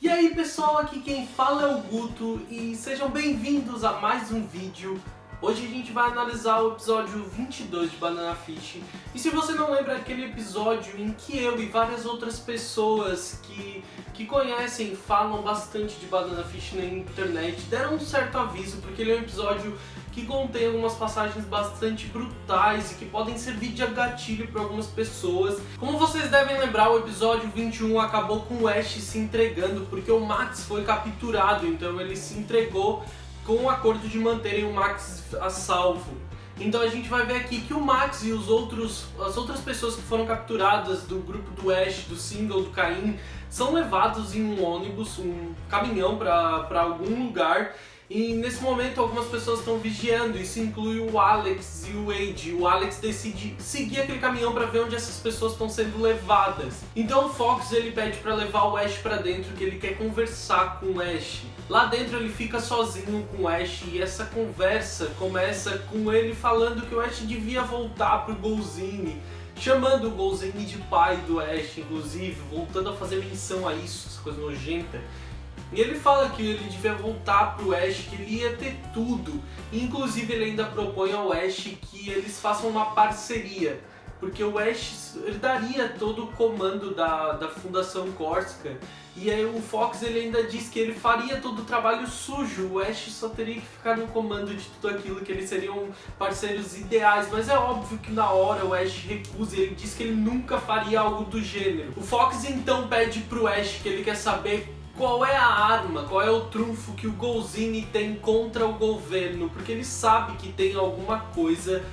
E aí pessoal, aqui quem fala é o Guto e sejam bem-vindos a mais um vídeo. Hoje a gente vai analisar o episódio 22 de Banana Fish. E se você não lembra aquele episódio em que eu e várias outras pessoas que conhecem, falam bastante de Banana Fish na internet, deram um certo aviso, porque ele é um episódio que contém algumas passagens bastante brutais e que podem servir de gatilho para algumas pessoas. Como vocês devem lembrar, o episódio 21 acabou com o Ash se entregando porque o Max foi capturado, então ele se entregou com o acordo de manterem o Max a salvo. Então a gente vai ver aqui que o Max e as outras pessoas que foram capturadas do grupo do Ash, do Single, do Caim, são levados em um ônibus, um caminhão para algum lugar. E nesse momento algumas pessoas estão vigiando, isso inclui o Alex e o Wade. O Alex decide seguir aquele caminhão para ver onde essas pessoas estão sendo levadas. Então o Fox ele pede para levar o Ash para dentro, que ele quer conversar com o Ash. Lá dentro ele fica sozinho com o Ash e essa conversa começa com ele falando que o Ash devia voltar pro Golzine, chamando o Golzine de pai do Ash, inclusive, voltando a fazer menção a isso, essa coisa nojenta. E ele fala que ele devia voltar pro Ash, que ele ia ter tudo. E, inclusive ele ainda propõe ao Ash que eles façam uma parceria, porque o Ash ele daria todo o comando da Fundação Corsica. E aí o Fox ele ainda diz que ele faria todo o trabalho sujo, o Ash só teria que ficar no comando de tudo aquilo, que eles seriam parceiros ideais. Mas é óbvio que na hora o Ash recusa, ele diz que ele nunca faria algo do gênero. O Fox então pede pro Ash que ele quer saber qual é a arma, qual é o trunfo que o Golzine tem contra o governo, porque ele sabe que tem alguma coisa.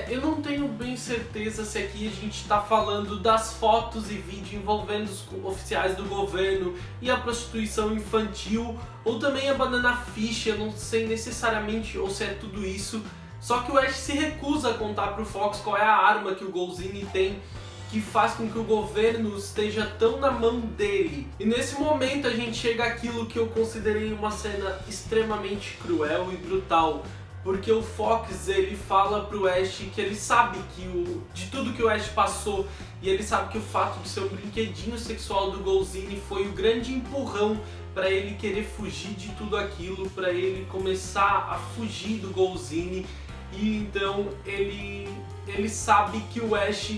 Eu não tenho bem certeza se aqui a gente está falando das fotos e vídeos envolvendo os oficiais do governo e a prostituição infantil, ou também a Banana Fish. Eu não sei necessariamente ou se é tudo isso. Só que o Ash se recusa a contar pro Fox qual é a arma que o Golzine tem, que faz com que o governo esteja tão na mão dele. E nesse momento a gente chega àquilo que eu considerei uma cena extremamente cruel e brutal, porque o Fox ele fala pro Ash que ele sabe de tudo que o Ash passou, e ele sabe que o fato de ser um brinquedinho sexual do Golzine foi o grande empurrão para ele querer fugir de tudo aquilo, para ele começar a fugir do Golzine. E então ele sabe que o Ash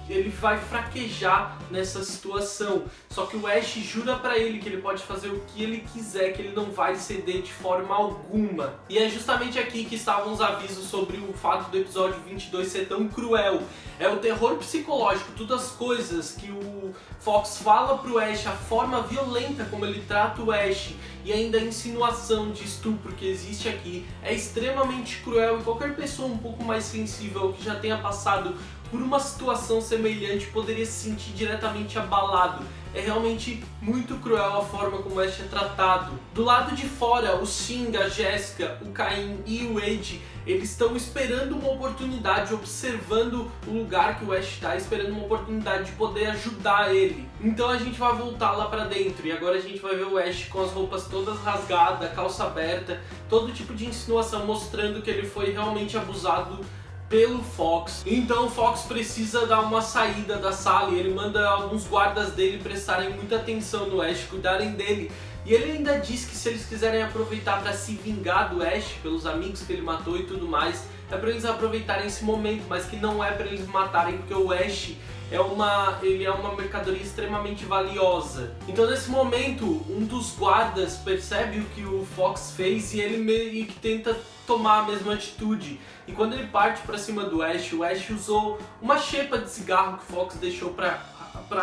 ele vai fraquejar nessa situação. Só que o Ash jura pra ele que ele pode fazer o que ele quiser, que ele não vai ceder de forma alguma. E é justamente aqui que estavam os avisos sobre o fato do episódio 22 ser tão cruel. É o terror psicológico, todas as coisas que o Fox fala pro Ash, a forma violenta como ele trata o Ash e ainda a insinuação de estupro que existe aqui é extremamente cruel, e qualquer pessoa um pouco mais sensível que já tenha passado por uma situação semelhante poderia se sentir diretamente abalado. É realmente muito cruel a forma como o Ash é tratado. Do lado de fora, o Shin, a Jessica, o Caim e o Wade, eles estão esperando uma oportunidade, observando o lugar que o Ash está, esperando uma oportunidade de poder ajudar ele. Então a gente vai voltar lá pra dentro, e agora a gente vai ver o Ash com as roupas todas rasgadas, calça aberta, todo tipo de insinuação mostrando que ele foi realmente abusado pelo Fox. Então o Fox precisa dar uma saída da sala e ele manda alguns guardas dele prestarem muita atenção no Ash, cuidarem dele. E ele ainda diz que se eles quiserem aproveitar para se vingar do Ash, pelos amigos que ele matou e tudo mais, é para eles aproveitarem esse momento, mas que não é para eles matarem, porque o Ash ele é uma mercadoria extremamente valiosa. Então nesse momento, um dos guardas percebe o que o Fox fez e ele meio que tenta tomar a mesma atitude. E quando ele parte para cima do Ash, o Ash usou uma xepa de cigarro que o Fox deixou para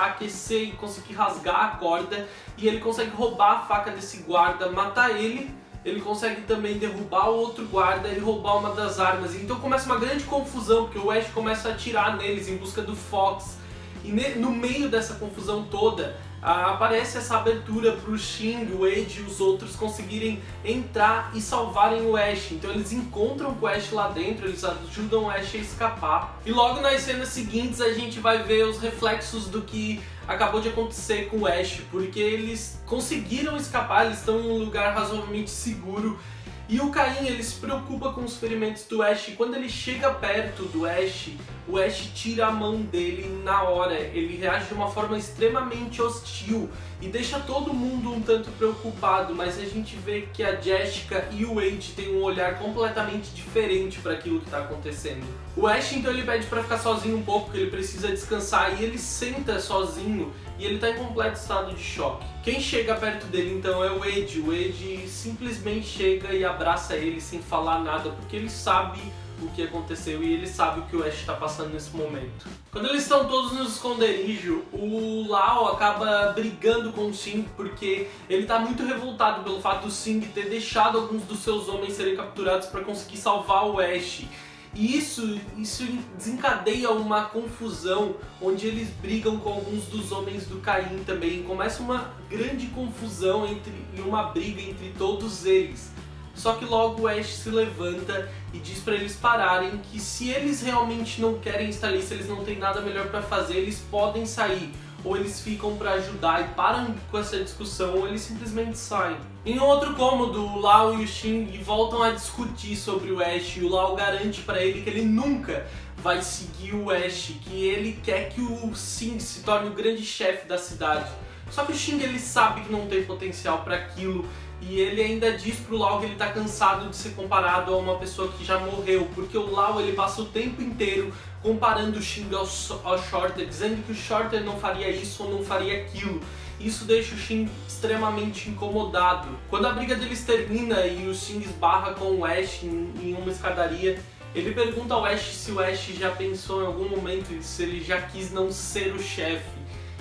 aquecer e conseguir rasgar a corda, e ele consegue roubar a faca desse guarda, matar ele. Ele consegue também derrubar o outro guarda e roubar uma das armas. Então começa uma grande confusão, porque o Ash começa a atirar neles em busca do Fox. E no meio dessa confusão toda, aparece essa abertura para o Shin, o Wade e os outros conseguirem entrar e salvarem o Ash. Então eles encontram com o Ash lá dentro, eles ajudam o Ash a escapar. E logo nas cenas seguintes a gente vai ver os reflexos do que acabou de acontecer com o Ash, porque eles conseguiram escapar, eles estão em um lugar razoavelmente seguro. E o Caim, ele se preocupa com os ferimentos do Ash, e quando ele chega perto do Ash, o Ash tira a mão dele na hora. Ele reage de uma forma extremamente hostil e deixa todo mundo um tanto preocupado, mas a gente vê que a Jessica e o Wade têm um olhar completamente diferente para aquilo que está acontecendo. O Ash, então, ele pede para ficar sozinho um pouco, porque ele precisa descansar, e ele senta sozinho e ele está em completo estado de choque. Quem chega perto dele então é o Wade. O Wade simplesmente chega e abraça ele sem falar nada, porque ele sabe o que aconteceu e ele sabe o que o Ash está passando nesse momento. Quando eles estão todos no esconderijo, o Lau acaba brigando com o Sing porque ele está muito revoltado pelo fato do Sing ter deixado alguns dos seus homens serem capturados para conseguir salvar o Ash. E isso desencadeia uma confusão, onde eles brigam com alguns dos homens do Caim também. Começa uma grande confusão e uma briga entre todos eles. Só que logo o Ash se levanta e diz para eles pararem, que se eles realmente não querem estar ali, se eles não têm nada melhor para fazer, eles podem sair. Ou eles ficam para ajudar e param com essa discussão, ou eles simplesmente saem. Em outro cômodo, o Lau e o Xing voltam a discutir sobre o Ash, e o Lau garante para ele que ele nunca vai seguir o Ash, que ele quer que o Xing se torne o grande chefe da cidade. Só que o Xing, ele sabe que não tem potencial para aquilo, e ele ainda diz pro Lau que ele tá cansado de ser comparado a uma pessoa que já morreu, porque o Lau, ele passa o tempo inteiro comparando o Xing ao Shorter, dizendo que o Shorter não faria isso ou não faria aquilo. Isso deixa o Xing extremamente incomodado. Quando a briga deles termina e o Xing esbarra com o Ash em uma escadaria, ele pergunta ao Ash se o Ash já pensou em algum momento se ele já quis não ser o chefe.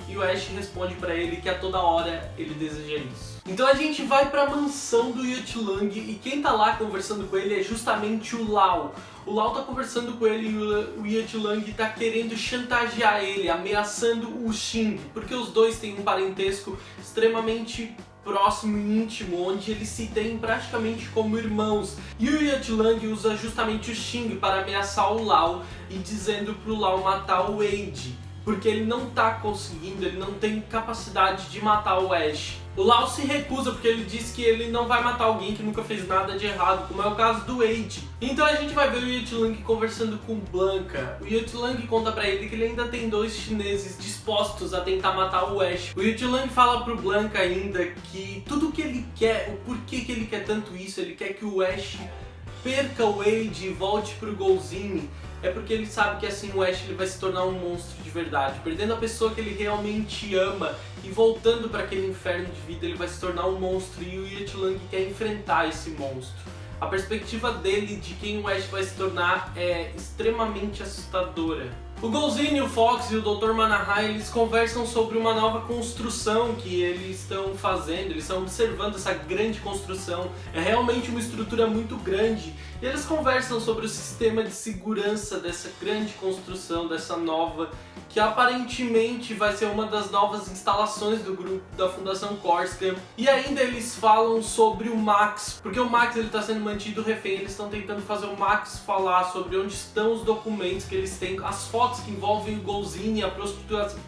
E o Ash responde pra ele que a toda hora ele deseja isso. Então a gente vai pra mansão do Yut-Lang e quem tá lá conversando com ele é justamente o Lau. O Lau tá conversando com ele e o Yut-Lang tá querendo chantagear ele, ameaçando o Xing, porque os dois têm um parentesco extremamente próximo e íntimo, onde eles se têm praticamente como irmãos. E o Yut-Lang usa justamente o Xing para ameaçar o Lau e dizendo pro Lau matar o Wade, porque ele não tá conseguindo, ele não tem capacidade de matar o Ash. O Lau se recusa porque ele diz que ele não vai matar alguém que nunca fez nada de errado, como é o caso do Wade. Então a gente vai ver o Yut-Lang conversando com Blanca. O Yut-Lang conta pra ele que ele ainda tem 2 chineses dispostos a tentar matar o Ash. O Yut-Lang fala pro Blanca ainda que tudo que ele quer, o porquê que ele quer tanto isso, ele quer que o Ash perca o Wade e volte pro golzinho, é porque ele sabe que assim o Ash ele vai se tornar um monstro de verdade, perdendo a pessoa que ele realmente ama e voltando para aquele inferno de vida, ele vai se tornar um monstro e o Yut-Lang quer enfrentar esse monstro. A perspectiva dele de quem o Ash vai se tornar é extremamente assustadora. O Golzinho, o Fox e o Dr. Manahai, eles conversam sobre uma nova construção que eles estão fazendo, eles estão observando essa grande construção, é realmente uma estrutura muito grande, e eles conversam sobre o sistema de segurança dessa grande construção, dessa nova, que aparentemente vai ser uma das novas instalações do grupo da Fundação Corsica. E ainda eles falam sobre o Max, porque o Max ele está sendo mantido refém, eles estão tentando fazer o Max falar sobre onde estão os documentos que eles têm, as fotos que envolvem o Golzinho e a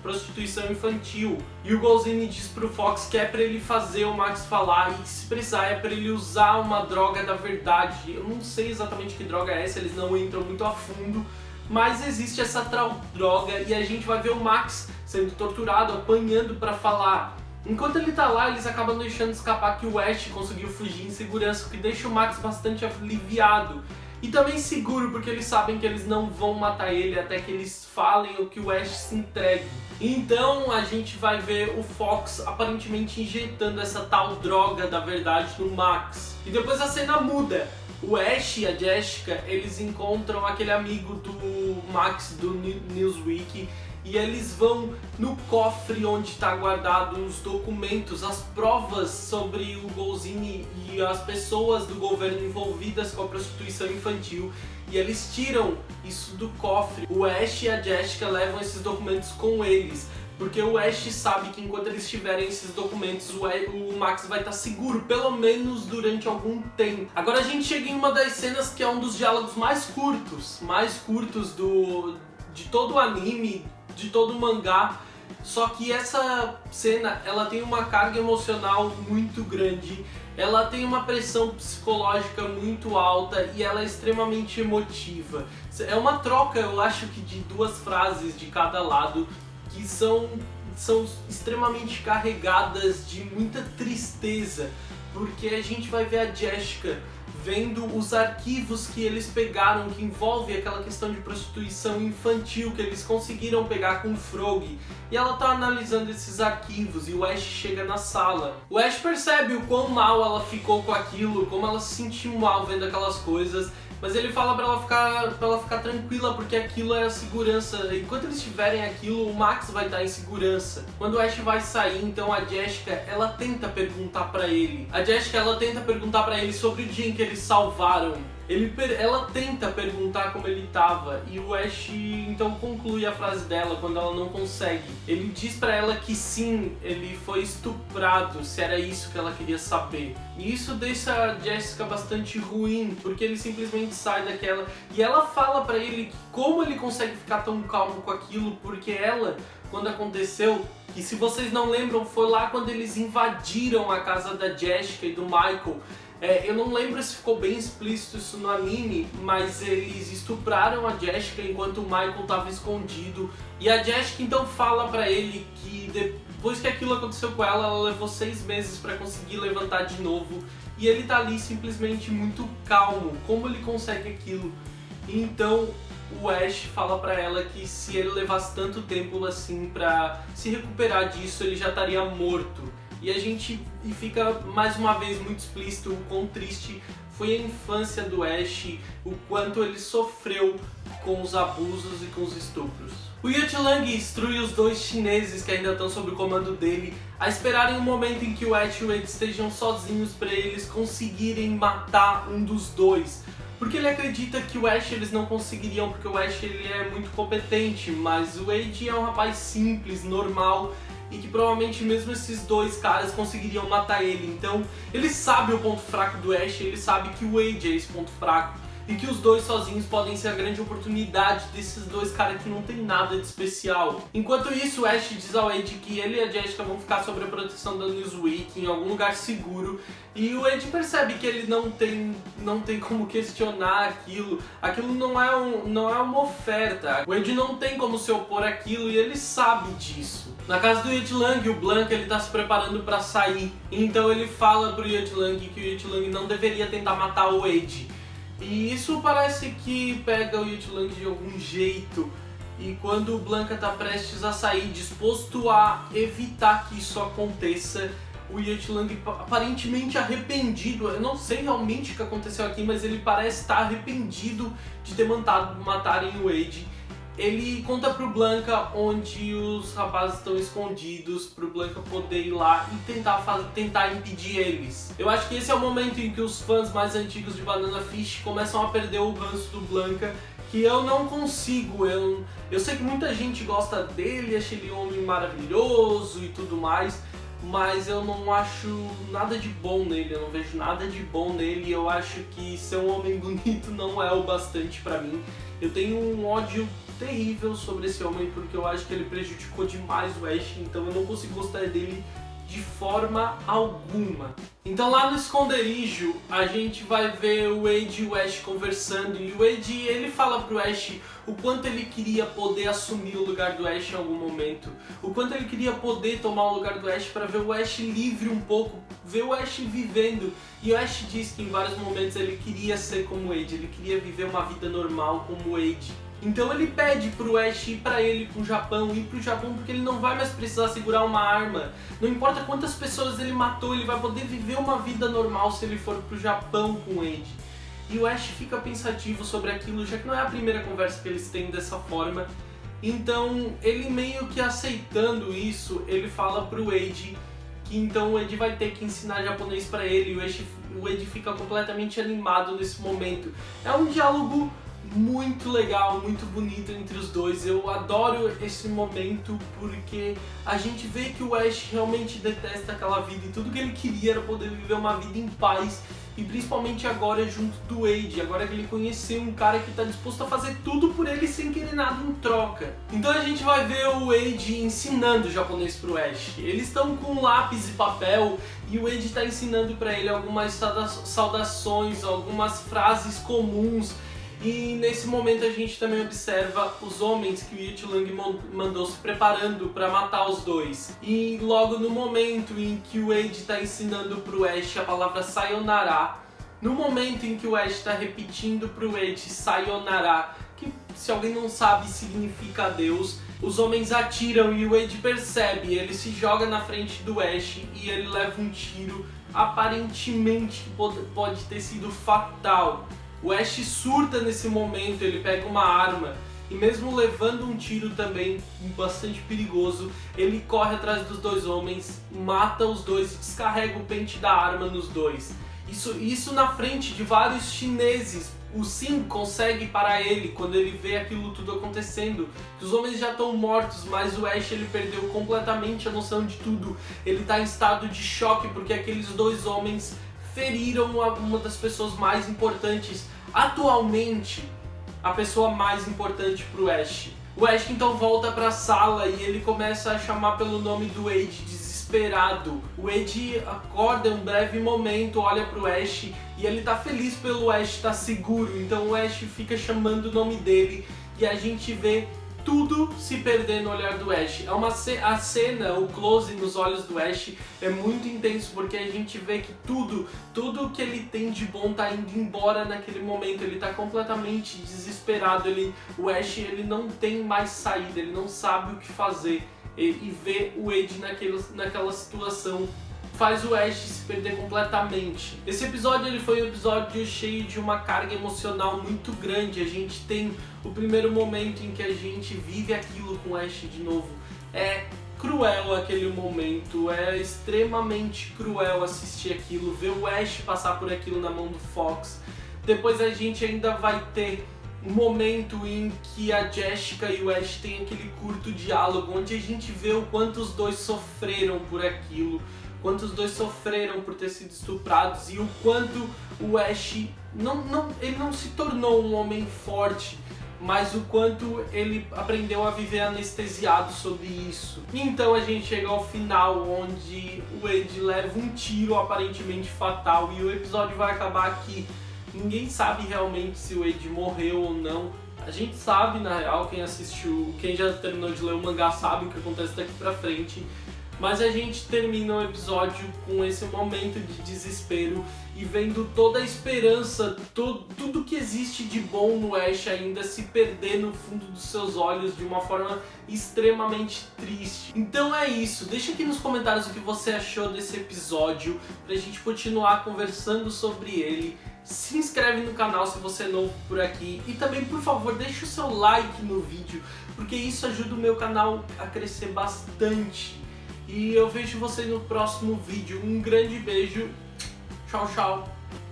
prostituição infantil. E o Golzinho diz pro Fox que é pra ele fazer o Max falar e que se precisar é pra ele usar uma droga da verdade. Eu não sei exatamente que droga é essa, eles não entram muito a fundo, mas existe essa tal droga e a gente vai ver o Max sendo torturado, apanhando pra falar. Enquanto ele tá lá, eles acabam deixando escapar que o Ash conseguiu fugir em segurança, o que deixa o Max bastante aliviado. E também seguro, porque eles sabem que eles não vão matar ele até que eles falem ou que o Ash se entregue. Então a gente vai ver o Fox aparentemente injetando essa tal droga da verdade no Max. E depois a cena muda. O Ash e a Jessica, eles encontram aquele amigo do Max do Newsweek e eles vão no cofre onde está guardado os documentos, as provas sobre o Golzinho e as pessoas do governo envolvidas com a prostituição infantil, e eles tiram isso do cofre. O Ash e a Jessica levam esses documentos com eles, porque o Ash sabe que enquanto eles tiverem esses documentos, o Max vai estar seguro, pelo menos durante algum tempo. Agora a gente chega em uma das cenas que é um dos diálogos mais curtos de todo o anime, de todo o mangá, Só que essa cena, ela tem uma carga emocional muito grande, ela tem uma pressão psicológica muito alta e ela é extremamente emotiva. É uma troca, eu acho que de duas frases de cada lado que são extremamente carregadas de muita tristeza, porque a gente vai ver a Jessica vendo os arquivos que eles pegaram, que envolve aquela questão de prostituição infantil que eles conseguiram pegar com o Frog, e ela tá analisando esses arquivos e o Ash chega na sala. O Ash percebe o quão mal ela ficou com aquilo, como ela se sentiu mal vendo aquelas coisas, mas ele fala pra ela ficar tranquila, porque aquilo era segurança. Enquanto eles tiverem aquilo, o Max vai estar em segurança. Quando o Ash vai sair, então a Jessica, ela tenta perguntar pra ele. Ela tenta perguntar pra ele sobre o dia em que eles salvaram. Ela tenta perguntar como ele tava e o Ash então conclui a frase dela quando ela não consegue. Ele diz pra ela que sim, ele foi estuprado, se era isso que ela queria saber. E isso deixa a Jessica bastante ruim, porque ele simplesmente sai daquela e ela fala pra ele que como ele consegue ficar tão calmo com aquilo, porque ela, quando aconteceu, que se vocês não lembram, foi lá quando eles invadiram a casa da Jessica e do Michael. Eu não lembro se ficou bem explícito isso no anime, mas eles estupraram a Jessica enquanto o Michael estava escondido. E a Jessica então fala pra ele que depois que aquilo aconteceu com ela, ela levou 6 meses pra conseguir levantar de novo. E ele tá ali simplesmente muito calmo, como ele consegue aquilo. E então o Ash fala pra ela que se ele levasse tanto tempo assim pra se recuperar disso, ele já estaria morto. E a gente fica mais uma vez muito explícito o quão triste foi a infância do Ash, o quanto ele sofreu com os abusos e com os estupros. O Yutlang instrui os 2 chineses que ainda estão sob o comando dele a esperarem um momento em que o Ash e o Wade estejam sozinhos para eles conseguirem matar um dos 2. Porque ele acredita que o Ash eles não conseguiriam, porque o Ash ele é muito competente, mas o Wade é um rapaz simples, normal, e que provavelmente mesmo esses 2 caras conseguiriam matar ele. Então ele sabe o ponto fraco do Ash, ele sabe que o Wade é esse ponto fraco e que os 2 sozinhos podem ser a grande oportunidade desses 2 caras que não tem nada de especial. Enquanto isso, o Ash diz ao Wade que ele e a Jessica vão ficar sob a proteção da Newsweek em algum lugar seguro, e o Wade percebe que ele não tem como questionar aquilo. Aquilo não é uma oferta. O Wade não tem como se opor àquilo e ele sabe disso. Na casa do Yutlang, o Blanca ele tá se preparando para sair. Então ele fala pro Yutlang que o Yutlang não deveria tentar matar o Wade. E isso parece que pega o Yutlang de algum jeito. E quando o Blanca tá prestes a sair, disposto a evitar que isso aconteça, o Yutlang aparentemente arrependido, eu não sei realmente o que aconteceu aqui, mas ele parece estar arrependido de ter matarem o Wade. Ele conta pro Blanca onde os rapazes estão escondidos, pro Blanca poder ir lá e tentar impedir eles. Eu acho que esse é o momento em que os fãs mais antigos de Banana Fish começam a perder o ranço do Blanca, que eu não consigo. Eu sei que muita gente gosta dele, acha ele um homem maravilhoso e tudo mais, mas eu não acho nada de bom nele, eu não vejo nada de bom nele. Eu acho que ser um homem bonito não é o bastante pra mim. Eu tenho um ódio terrível sobre esse homem, porque eu acho que ele prejudicou demais o Ash, então eu não consigo gostar dele de forma alguma. Então lá no esconderijo a gente vai ver o Wade e o Ash conversando, e o Wade ele fala pro Ash o quanto ele queria poder assumir o lugar do Ash em algum momento, o quanto ele queria poder tomar o lugar do Ash para ver o Ash livre um pouco, ver o Ash vivendo. E o Ash diz que em vários momentos ele queria ser como o Wade, ele queria viver uma vida normal como o Wade. Então ele pede pro Ash ir pra ele pro Japão, porque ele não vai mais precisar segurar uma arma. Não importa quantas pessoas ele matou, ele vai poder viver uma vida normal se ele for pro Japão com o Wade. E o Ash fica pensativo sobre aquilo, já que não é a primeira conversa que eles têm dessa forma. Então ele meio que aceitando isso, ele fala pro Wade que então o Wade vai ter que ensinar japonês pra ele, e o Wade fica completamente animado nesse momento. É um diálogo muito legal, muito bonito entre os dois. Eu adoro esse momento porque a gente vê que o Ash realmente detesta aquela vida e tudo que ele queria era poder viver uma vida em paz. E principalmente agora junto do Wade, agora que ele conheceu um cara que está disposto a fazer tudo por ele sem querer nada em troca. Então a gente vai ver o Wade ensinando o japonês pro Ash. Eles estão com lápis e papel e o Wade está ensinando para ele algumas saudações, algumas frases comuns. E nesse momento a gente também observa os homens que o Yi Lang mandou se preparando para matar os dois. E logo no momento em que o Wade está ensinando pro Ash a palavra sayonara, no momento em que o Ash está repetindo pro Wade sayonara, que se alguém não sabe significa adeus, os homens atiram e o Wade percebe, ele se joga na frente do Ash e ele leva um tiro aparentemente que pode ter sido fatal. O Ash surta nesse momento, ele pega uma arma e mesmo levando um tiro também bastante perigoso, ele corre atrás dos dois homens, mata os dois e descarrega o pente da arma nos dois. Isso na frente de vários chineses. O Sim consegue parar ele quando ele vê aquilo tudo acontecendo. Os homens já estão mortos, mas o Ash ele perdeu completamente a noção de tudo. Ele está em estado de choque porque aqueles dois homens feriram uma das pessoas mais importantes, atualmente a pessoa mais importante pro Ash. O Ash então volta pra sala e ele começa a chamar pelo nome do Wade, desesperado. O Wade acorda um breve momento, olha pro Ash e ele tá feliz pelo Ash estar seguro, então o Ash fica chamando o nome dele e a gente vê tudo se perder no olhar do Ash. A cena, o close nos olhos do Ash é muito intenso porque a gente vê que tudo que ele tem de bom tá indo embora naquele momento. Ele tá completamente desesperado. O Ash ele não tem mais saída, ele não sabe o que fazer. E ver o Wade naquela situação faz o Ash se perder completamente. Esse episódio ele foi um episódio cheio de uma carga emocional muito grande. A gente tem o primeiro momento em que a gente vive aquilo com o Ash de novo. É cruel aquele momento, é extremamente cruel assistir aquilo, ver o Ash passar por aquilo na mão do Fox. Depois a gente ainda vai ter um momento em que a Jessica e o Ash têm aquele curto diálogo, onde a gente vê o quanto os dois sofreram por aquilo, quanto os dois sofreram por ter sido estuprados e o quanto o Ash ele não se tornou um homem forte, mas o quanto ele aprendeu a viver anestesiado sobre isso. Então a gente chega ao final, onde o Wade leva um tiro aparentemente fatal e o episódio vai acabar aqui. Ninguém sabe realmente se o Wade morreu ou não. A gente sabe, na real, quem assistiu, quem já terminou de ler o mangá sabe o que acontece daqui pra frente. Mas a gente termina o episódio com esse momento de desespero e vendo toda a esperança, tudo que existe de bom no Ash ainda se perder no fundo dos seus olhos de uma forma extremamente triste. Então é isso, deixa aqui nos comentários o que você achou desse episódio pra gente continuar conversando sobre ele. Se inscreve no canal se você é novo por aqui e também, por favor, deixa o seu like no vídeo, porque isso ajuda o meu canal a crescer bastante. E eu vejo você no próximo vídeo. Um grande beijo. Tchau, tchau.